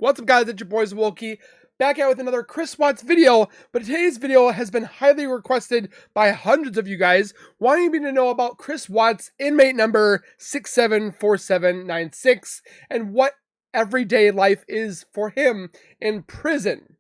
What's up, guys? It's your boys Wolkie, back out with another Chris Watts video. But today's video has been highly requested by hundreds of you guys, wanting me to know about Chris Watts' inmate number 674796 and what everyday life is for him in prison.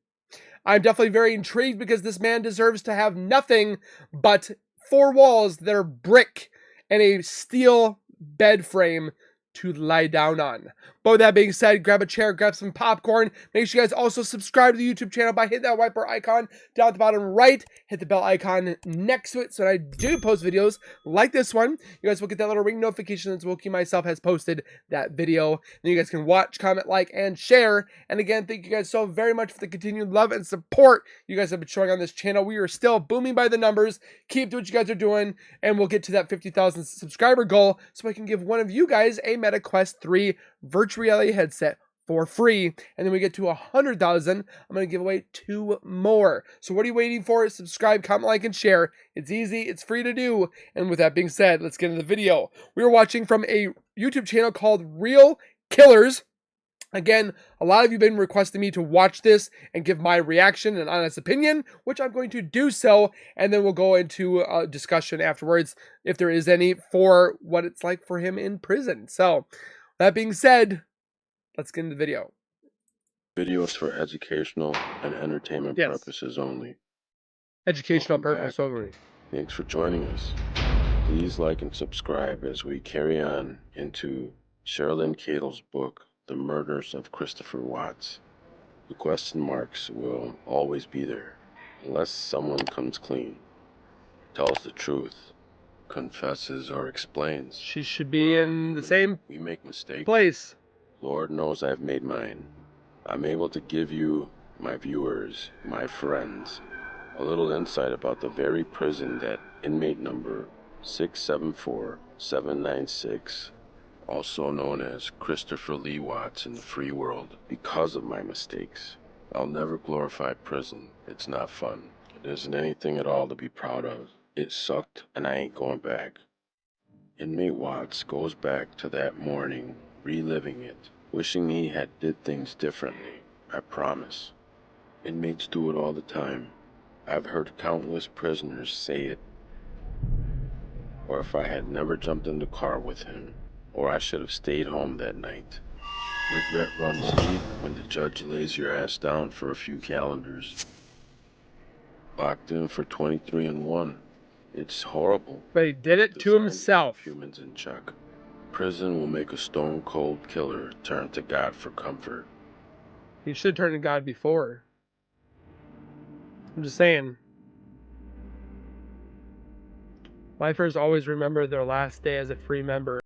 I'm definitely very intrigued because this man deserves to have nothing but four walls that are brick and a steel bed frame to lie down on. But with that being said, grab a chair, grab some popcorn. Make sure you guys also subscribe to the YouTube channel by hitting that white bar icon down at the bottom right. Hit the bell icon next to it so when I do post videos like this one, you guys will get that little ring notification as Wookie myself has posted that video. Then you guys can watch, comment, like, and share. And again, thank you guys so very much for the continued love and support you guys have been showing on this channel. We are still booming by the numbers. Keep doing what you guys are doing, and we'll get to that 50,000 subscriber goal so I can give one of you guys a Meta Quest 3 virtual reality headset for free. And then we get to 100,000, I'm going to give away 2 more. So what are you waiting for? Subscribe, comment, like, and share. It's easy, it's free to do. And with that being said, let's get into the video. We are watching from a YouTube channel called Real Killers. Again, a lot of you have been requesting me to watch this and give my reaction and honest opinion, which I'm going to do so, and then we'll go into a discussion afterwards, if there is any, for what it's like for him in prison. So, that being said, let's get into the video. Videos for educational and entertainment purposes only. Educational Welcome purpose back. only. Thanks for joining us. Please like and subscribe as we carry on into Shanann and Nicol's book, The Murders of Christopher Watts. The question marks will always be there, unless someone comes clean, tells the truth, confesses, or explains. She should be in the same We make mistakes. place. Lord knows I've made mine. I'm able to give you, my viewers, my friends, a little insight about the very prison that inmate number 674796, also known as Christopher Lee Watts in the free world, because of my mistakes. I'll never glorify prison. It's not fun. It isn't anything at all to be proud of. It sucked, and I ain't going back. Inmate Watts goes back to that morning, reliving it, wishing he had did things differently. I promise. Inmates do it all the time. I've heard countless prisoners say it. Or if I had never jumped in the car with him, or I should have stayed home that night. Regret runs deep when the judge lays your ass down for a few calendars. Locked in for 23 and 1. It's horrible. But he did it to himself. Humans in check. Prison will make a stone-cold killer turn to God for comfort. He should turn to God before. I'm just saying. Lifers always remember their last day as a free member.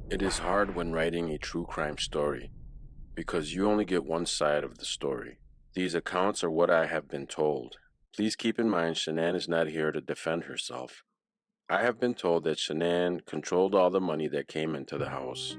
It is hard when writing a true crime story because you only get one side of the story. These accounts are what I have been told. Please keep in mind Shanann is not here to defend herself. I have been told that Shanann controlled all the money that came into the house.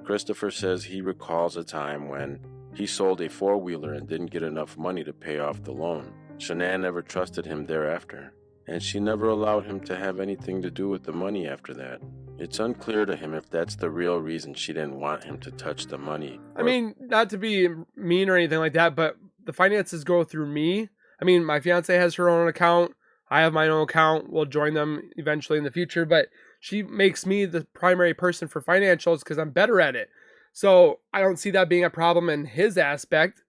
Christopher says he recalls a time when he sold a four-wheeler and didn't get enough money to pay off the loan. Shanann never trusted him thereafter, and she never allowed him to have anything to do with the money after that. It's unclear to him if that's the real reason she didn't want him to touch the money. I mean, not to be mean or anything like that, but the finances go through me. I mean, my fiance has her own account. I have my own account. We'll join them eventually in the future, but she makes me the primary person for financials because I'm better at it. So I don't see that being a problem in his aspect.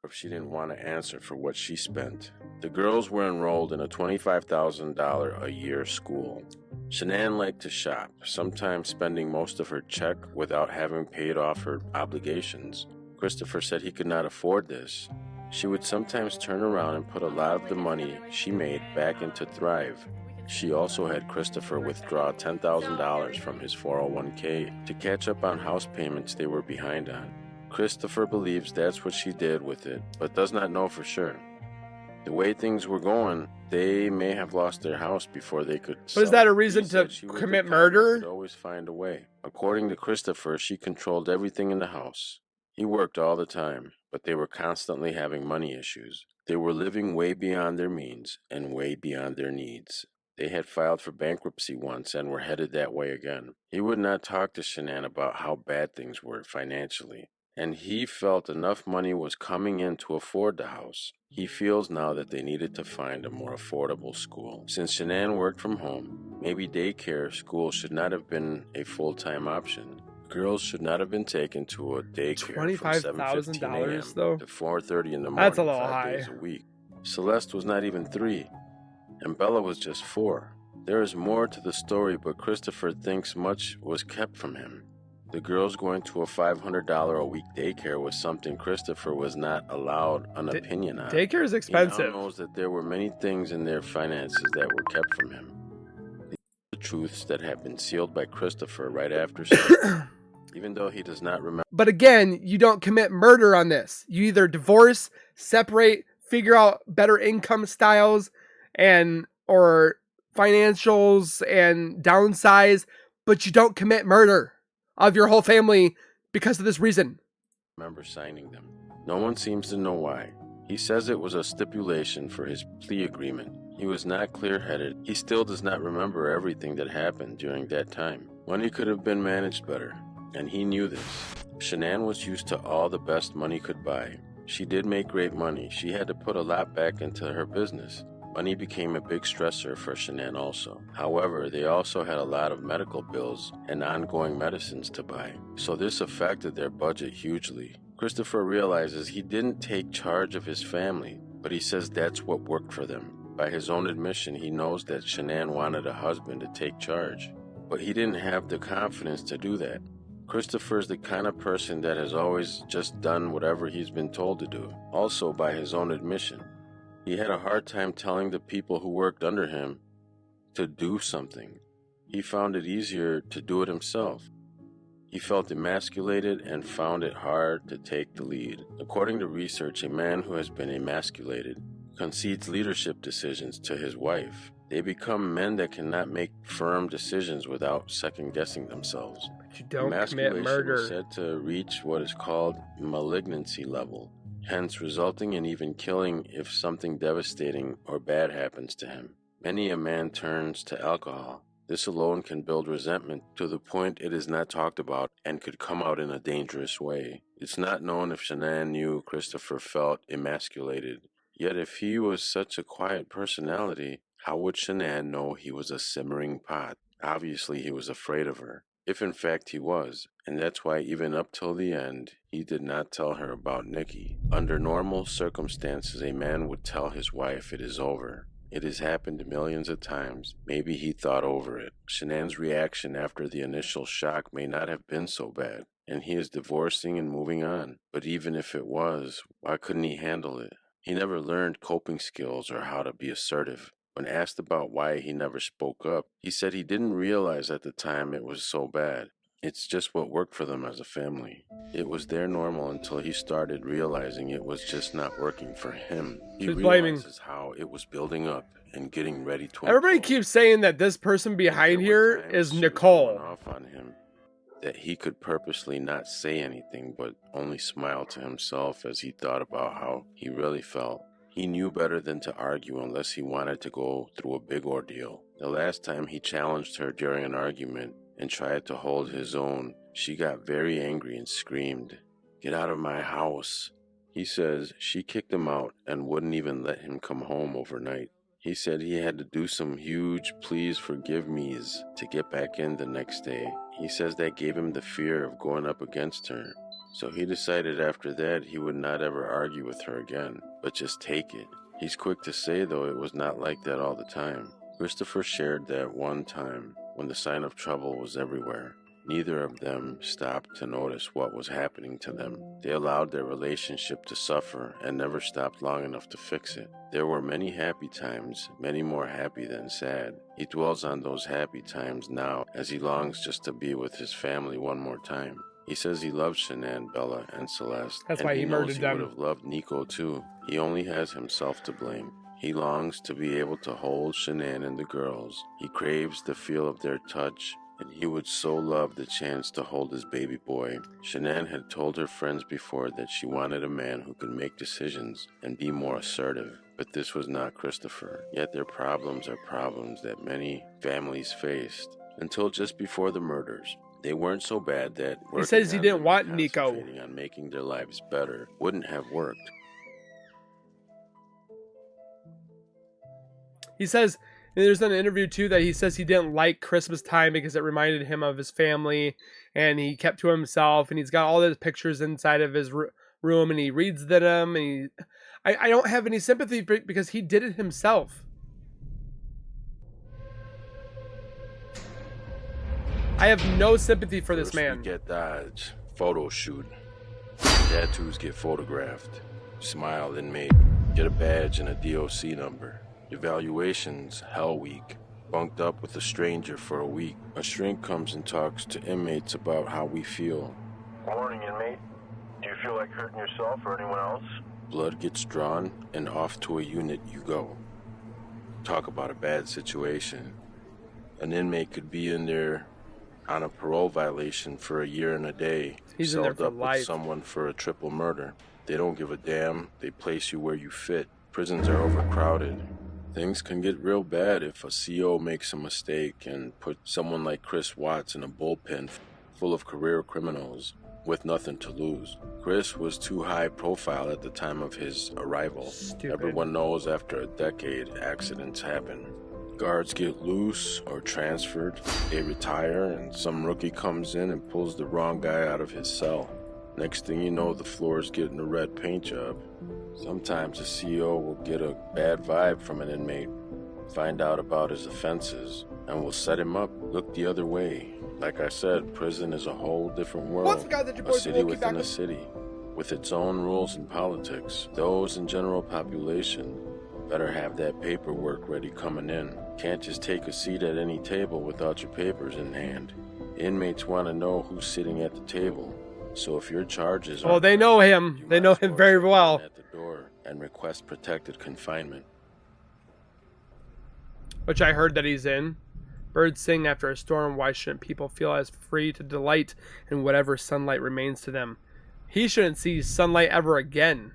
If she didn't want to answer for what she spent. The girls were enrolled in a $25,000 a year school. Shanann liked to shop, sometimes spending most of her check without having paid off her obligations. Christopher said he could not afford this. She would sometimes turn around and put a lot of the money she made back into Thrive. She also had Christopher withdraw $10,000 from his 401k to catch up on house payments they were behind on. Christopher believes that's what she did with it, but does not know for sure. The way things were going, they may have lost their house before they could sell But is that it. a reason He to said she was the commit kind that could murder? always find a way. According to Christopher, she controlled everything in the house. He worked all the time, but they were constantly having money issues. They were living way beyond their means and way beyond their needs. They had filed for bankruptcy once and were headed that way again. He would not talk to Shanann about how bad things were financially, and he felt enough money was coming in to afford the house. He feels now that they needed to find a more affordable school. Since Shanann worked from home, maybe daycare school should not have been a full-time option. Girls should not have been taken to a daycare from $7:15 $25,000 a.m. though? to 4:30 in the That's a morning, little 5 days high. a week. Celeste was not even 3, and Bella was just 4. There is more to the story, but Christopher thinks much was kept from him. The girls going to a $500 a week daycare was something Christopher was not allowed an opinion on. Daycare is He now expensive. knows that there were many things in their finances that were kept from him. These are the truths that have been sealed by Christopher right after sleeping, even though he does not remember. But again, you don't commit murder on this. You either divorce, separate, figure out better income styles and or financials and downsize, but you don't commit murder of your whole family because of this reason. Remember signing them. No one seems to know why. He says it was a stipulation for his plea agreement. He was not clear-headed. He still does not remember everything that happened during that time. Money could have been managed better, and he knew this. Shanann was used to all the best money could buy. She did make great money. She had to put a lot back into her business. Money became a big stressor for Shanann also. However, they also had a lot of medical bills and ongoing medicines to buy, so this affected their budget hugely. Christopher realizes he didn't take charge of his family, but he says that's what worked for them. By his own admission, he knows that Shanann wanted a husband to take charge, but he didn't have the confidence to do that. Christopher's the kind of person that has always just done whatever he's been told to do, also by his own admission. He had a hard time telling the people who worked under him to do something. He found it easier to do it himself. He felt emasculated and found it hard to take the lead. According to research, a man who has been emasculated concedes leadership decisions to his wife. They become men that cannot make firm decisions without second-guessing themselves. But you don't commit Emasculation murder. is said to reach what is called malignancy level, hence resulting in even killing if something devastating or bad happens to him. Many a man turns to alcohol. This alone can build resentment to the point it is not talked about and could come out in a dangerous way. It's not known if Shanann knew Christopher felt emasculated. Yet if he was such a quiet personality, how would Shanann know he was a simmering pot? Obviously he was afraid of her, if in fact he was, and that's why even up till the end, he did not tell her about Nikki. Under normal circumstances, a man would tell his wife it is over. It has happened millions of times. Maybe he thought over it. Shanann's reaction after the initial shock may not have been so bad, and he is divorcing and moving on. But even if it was, why couldn't he handle it? He never learned coping skills or how to be assertive. When asked about why he never spoke up, he said he didn't realize at the time it was so bad. It's just what worked for them as a family. It was their normal until he started realizing it was just not working for him. He She's blaming. realizes how it was building up and getting ready to Everybody implode. keeps saying that this person And there behind were here times is she was going Nichol. off on him, that he could purposely not say anything but only smile to himself as he thought about how he really felt. He knew better than to argue unless he wanted to go through a big ordeal. The last time he challenged her during an argument and tried to hold his own, she got very angry and screamed, "Get out of my house." He says she kicked him out and wouldn't even let him come home overnight. He said he had to do some huge please forgive me's to get back in the next day. He says that gave him the fear of going up against her. So he decided after that he would not ever argue with her again, but just take it. He's quick to say, though, it was not like that all the time. Christopher shared that one time when the sign of trouble was everywhere. Neither of them stopped to notice what was happening to them. They allowed their relationship to suffer and never stopped long enough to fix it. There were many happy times, many more happy than sad. He dwells on those happy times now as he longs just to be with his family one more time. He says he loves Shanann, Bella, and Celeste. That's and why he murdered knows he them. would have loved Nico too. He only has himself to blame. He longs to be able to hold Shanann and the girls. He craves the feel of their touch, and he would so love the chance to hold his baby boy. Shanann had told her friends before that she wanted a man who could make decisions and be more assertive. But this was not Christopher. Yet their problems are problems that many families faced until just before the murders. They weren't so bad that He says he didn't want Nico. concentrating on making their lives better wouldn't have worked. He says, and there's an interview too that he says he didn't like Christmas time because it reminded him of his family, and he kept to himself, and he's got all those pictures inside of his room, and he reads them, and I don't have any sympathy because he did it himself. I have no sympathy for this man. We get Dodge, photo shoot. Tattoos get photographed. Smile inmate. Get a badge and a DOC number. Evaluations, Hell Week. Bunked up with a stranger for a week. A shrink comes and talks to inmates about how we feel. Morning, inmate. Do you feel like hurting yourself or anyone else? Blood gets drawn, and off to a unit you go. Talk about a bad situation. An inmate could be in there on a parole violation for a year and a day. He's in there for up life. With someone for a triple murder. They don't give a damn. They place you where you fit. Prisons are overcrowded. Things can get real bad if a CO makes a mistake and put someone like Chris Watts in a bullpen full of career criminals with nothing to lose. Chris was too high profile at the time of his arrival. Stupid. Everyone knows after a decade, accidents happen. Guards get loose or transferred, they retire, and some rookie comes in and pulls the wrong guy out of his cell. Next thing you know, the floor is getting a red paint job. Sometimes a CO will get a bad vibe from an inmate, find out about his offenses, and will set him up, look the other way. Like I said, prison is a whole different world, a city within a city, with its own rules and politics. Those in general population better have that paperwork ready coming in. Can't just take a seat at any table without your papers in hand. Inmates want to know who's sitting at the table. So if your charges are... they know him. They know him very well. ...at the door and request protected confinement. Which I heard that he's in. Birds sing after a storm. Why shouldn't people feel as free to delight in whatever sunlight remains to them? He shouldn't see sunlight ever again.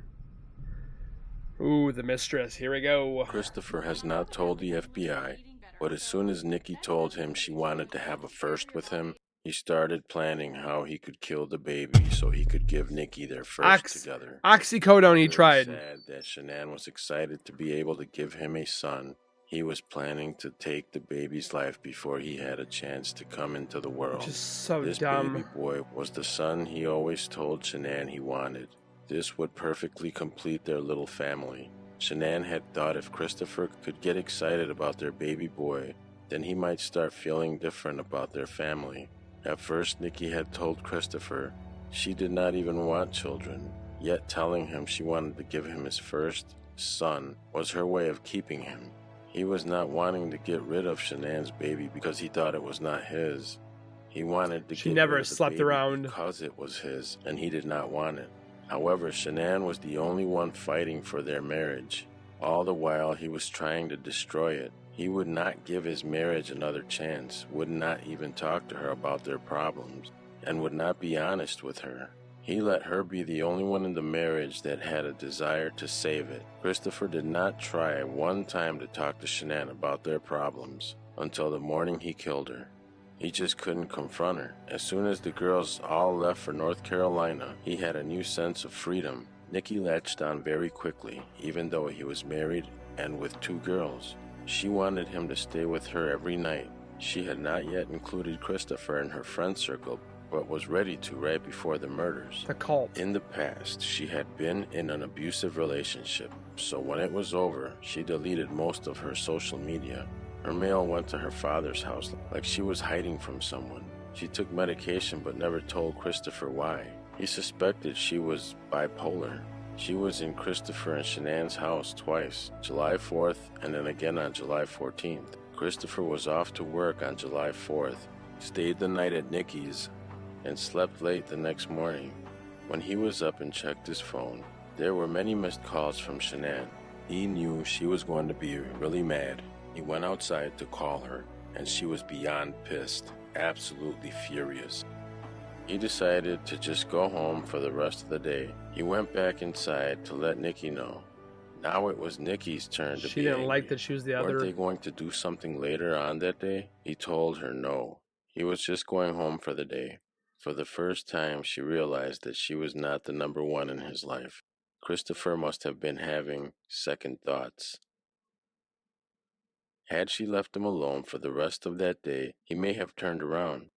Ooh, the mistress. Here we go. Christopher has not told the FBI, but as soon as Nikki told him she wanted to have a first with him, he started planning how he could kill the baby so he could give Nikki their first together. Oxycodone he tried. Sad that Shanann was excited to be able to give him a son. He was planning to take the baby's life before he had a chance to come into the world. Just so this dumb. Baby boy was the son he always told Shanann he wanted. This would perfectly complete their little family. Shanann had thought if Christopher could get excited about their baby boy, then he might start feeling different about their family. At first, Nikki had told Christopher she did not even want children, yet telling him she wanted to give him his first son was her way of keeping him. He was not wanting to get rid of Shanann's baby because he thought it was not his. He wanted to She get never rid of the slept baby around. because it was his, and he did not want it. However, Shanann was the only one fighting for their marriage. All the while he was trying to destroy it. He would not give his marriage another chance, would not even talk to her about their problems, and would not be honest with her. He let her be the only one in the marriage that had a desire to save it. Christopher did not try one time to talk to Shanann about their problems until the morning he killed her. He just couldn't confront her. As soon as the girls all left for North Carolina, he had a new sense of freedom. Nikki latched on very quickly, even though he was married and with 2 girls. She wanted him to stay with her every night. She had not yet included Christopher in her friend circle, but was ready to right before the murders. The cult. In the past, she had been in an abusive relationship, so when it was over, she deleted most of her social media. Her mail went to her father's house like she was hiding from someone. She took medication but never told Christopher why. He suspected she was bipolar. She was in Christopher and Shanann's house twice, July 4th and then again on July 14th. Christopher was off to work on July 4th, stayed the night at Nikki's, and slept late the next morning. When he was up and checked his phone, there were many missed calls from Shanann. He knew she was going to be really mad. He went outside to call her, and she was beyond pissed, absolutely furious. He decided to just go home for the rest of the day. He went back inside to let Nikki know. Now it was Nikki's turn to be She didn't angry. like that she was the Weren't other. they going to do something later on that day? He told her no. He was just going home for the day. For the first time, she realized that she was not the number one in his life. Christopher must have been having second thoughts. Had she left him alone for the rest of that day, he may have turned around.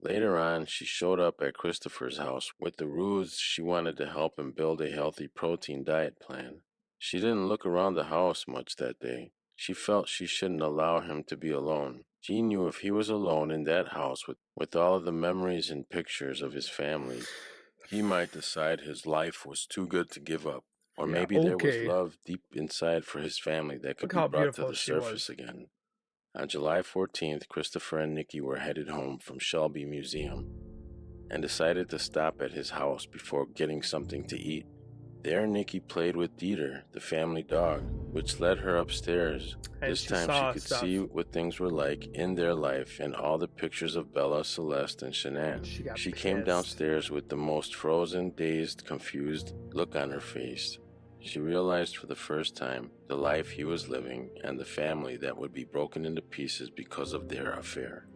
Later on, she showed up at Christopher's house with the ruse she wanted to help him build a healthy protein diet plan. She didn't look around the house much that day. She felt she shouldn't allow him to be alone. She knew if he was alone in that house with all of the memories and pictures of his family, he might decide his life was too good to give up. Or Yeah, maybe there was okay. love deep inside for his family that could Look be how brought to beautiful the she surface was. again. On July 14th, Christopher and Nikki were headed home from Shelby Museum and decided to stop at his house before getting something to eat. There, Nikki played with Dieter, the family dog, which led her upstairs. And This she time she saw could stuff. see what things were like in their life and all the pictures of Bella, Celeste, and Shanann. She Came pissed. downstairs with the most frozen, dazed, confused look on her face. She realized for the first time the life he was living and the family that would be broken into pieces because of their affair.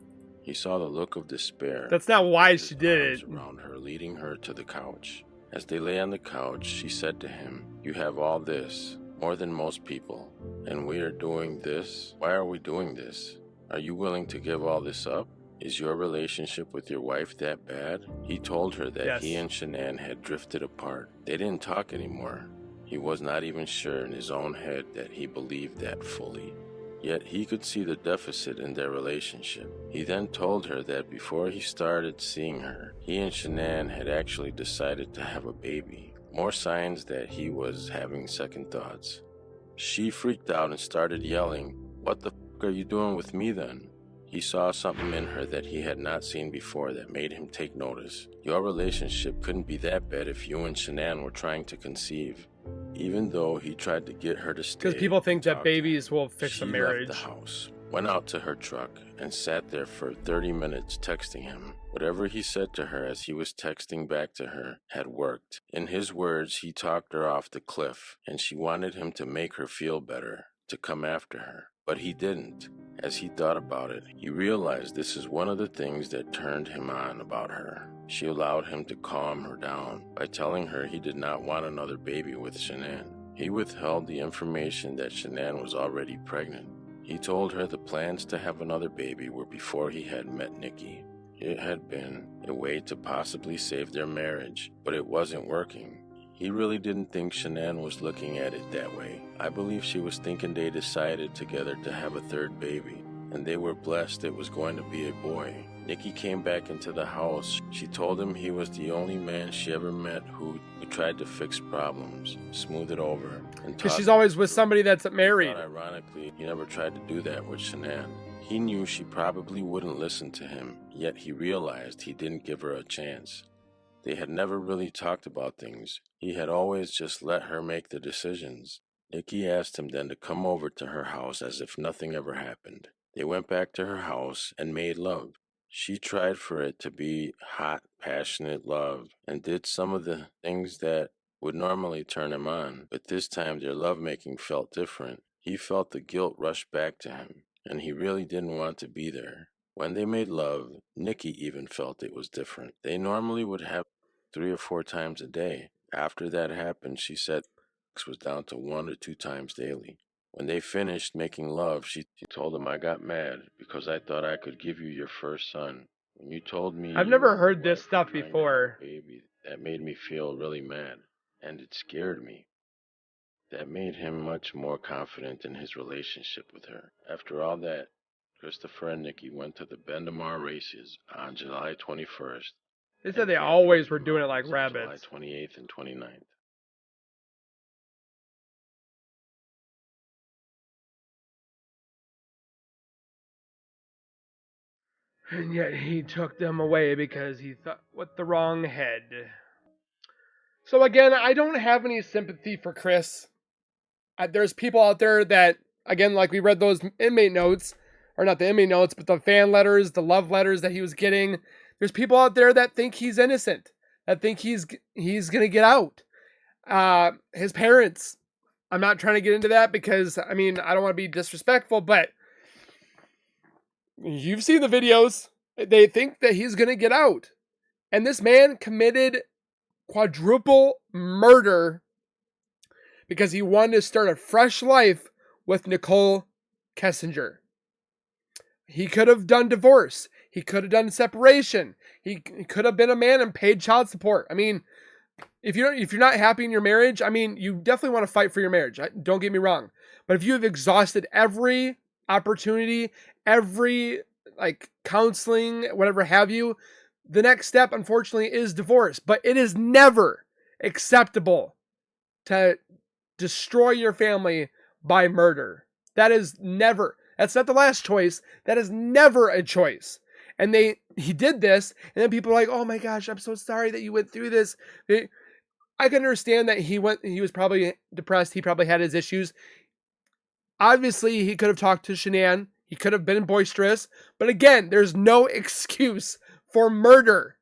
He saw the look of despair. That's not why with she his did arms it. around her, leading her to the couch. As they lay on the couch, she said to him, "You have all this, more than most people, and we are doing this? Why are we doing this? Are you willing to give all this up? Is your relationship with your wife that bad?" He told her that he Yes. and Shanann had drifted apart. They didn't talk anymore. He was not even sure in his own head that he believed that fully. Yet he could see the deficit in their relationship. He then told her that before he started seeing her, he and Shanann had actually decided to have a baby. More signs that he was having second thoughts. She freaked out and started yelling, "What the f*** are you doing with me then?" He saw something in her that he had not seen before that made him take notice. Your relationship couldn't be that bad if you and Shanann were trying to conceive. Even though he tried to get her to stay. Because people think that talk to him, babies will fix a she marriage. left the house, went out to her truck, and sat there for 30 minutes texting him. Whatever he said to her as he was texting back to her had worked. In his words, he talked her off the cliff, and she wanted him to make her feel better, to come after her. But he didn't. As he thought about it, he realized this is one of the things that turned him on about her. She allowed him to calm her down by telling her he did not want another baby with Shanann. He withheld the information that Shanann was already pregnant. He told her the plans to have another baby were before he had met Nikki. It had been a way to possibly save their marriage, but it wasn't working. He really didn't think Shanann was looking at it that way. I believe she was thinking they decided together to have a third baby, and they were blessed it was going to be a boy. Nikki came back into the house. She told him he was the only man she ever met who tried to fix problems, smooth it over, and Because talk she's always it with through. somebody that's He married. thought, ironically, he never tried to do that with Shanann. He knew she probably wouldn't listen to him, yet he realized he didn't give her a chance. They had never really talked about things. He had always just let her make the decisions. Nikki asked him then to come over to her house as if nothing ever happened. They went back to her house and made love. She tried for it to be hot, passionate love and did some of the things that would normally turn him on, but this time their lovemaking felt different. He felt the guilt rush back to him, and he really didn't want to be there. When they made love, Nikki even felt it was different. They normally would have 3 or 4 times a day. After that happened, she said sex was down to 1 or 2 times daily. When they finished making love, she told him, "I got mad because I thought I could give you your first son. When you told me I've you never were my heard this wife stuff and trying to have before. a baby, that made me feel really mad, and it scared me. That made him much more confident in his relationship with her. After all that, Christopher and Nikki went to the Bendamar races on July 21st They said and they camped in always the were doing it like mountains on July rabbits. 28th and 29th. And yet he took them away because he thought with the wrong head. So again, I don't have any sympathy for Chris. There's people out there that, again, like we read those inmate notes, or not the inmate notes, but the fan letters, the love letters that he was getting. There's people out there that think he's innocent, that think he's gonna get out. His parents. I'm not trying to get into that because I mean I don't want to be disrespectful, but you've seen the videos. They think that he's gonna get out, and this man committed quadruple murder because he wanted to start a fresh life with Nichol Kessinger. He could have done divorce. He could have done separation. He could have been a man and paid child support. I mean, if you're not happy in your marriage, I mean, you definitely want to fight for your marriage. Don't get me wrong. But if you have exhausted every opportunity, every like counseling, whatever have you, the next step, unfortunately, is divorce. But it is never acceptable to destroy your family by murder. That is never. That's not the last choice. That is never a choice. And he did this, and then people are like, "Oh my gosh, I'm so sorry that you went through this." I can understand that he was probably depressed. He probably had his issues. Obviously, he could have talked to Shanann. He could have been boisterous. But again, there's no excuse for murder.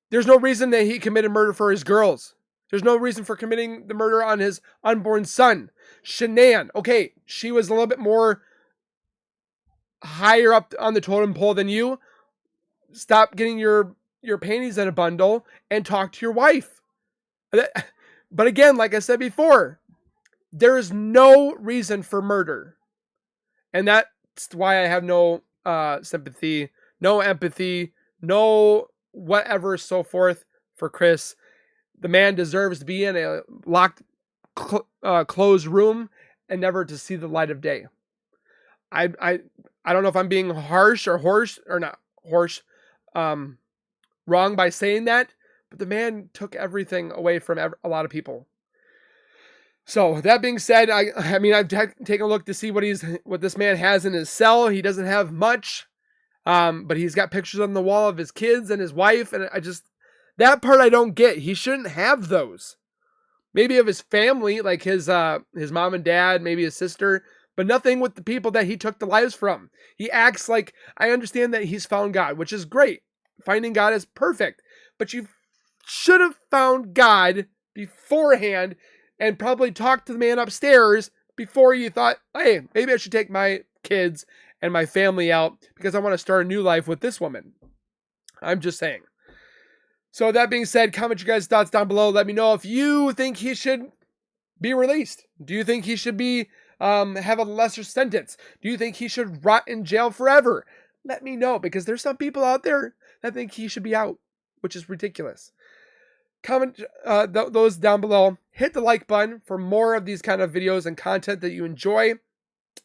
There's no reason that he committed murder for his girls. There's no reason for committing the murder on his unborn son. Shanann, okay, she was a little bit more higher up on the totem pole than you. Stop getting your panties in a bundle and talk to your wife. But again, like I said before, there is no reason for murder. And that's why I have no sympathy, no empathy, no whatever, so forth for Chris. The man deserves to be in a locked, closed room and never to see the light of day. I don't know if I'm being harsh or hoarse or not harsh, wrong by saying that, but the man took everything away from a lot of people. So that being said, I mean I've taken a look to see what this man has in his cell. He doesn't have much, but he's got pictures on the wall of his kids and his wife, and that part I don't get. He shouldn't have those. Maybe of his family, like his mom and dad, maybe his sister, but nothing with the people that he took the lives from. He acts like, I understand that he's found God, which is great. Finding God is perfect, but you should have found God beforehand and probably talked to the man upstairs before you thought, hey, maybe I should take my kids and my family out because I want to start a new life with this woman. I'm just saying. So that being said, comment your guys' thoughts down below. Let me know if you think he should be released. Do you think he should be have a lesser sentence? Do you think he should rot in jail forever? Let me know, because there's some people out there that think he should be out, which is ridiculous. Comment those down below. Hit the like button for more of these kind of videos and content that you enjoy.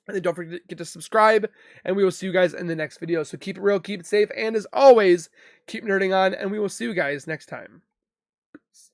And then don't forget to subscribe, and we will see you guys in the next video. So keep it real, keep it safe, and as always, keep nerding on, and we will see you guys next time. Peace.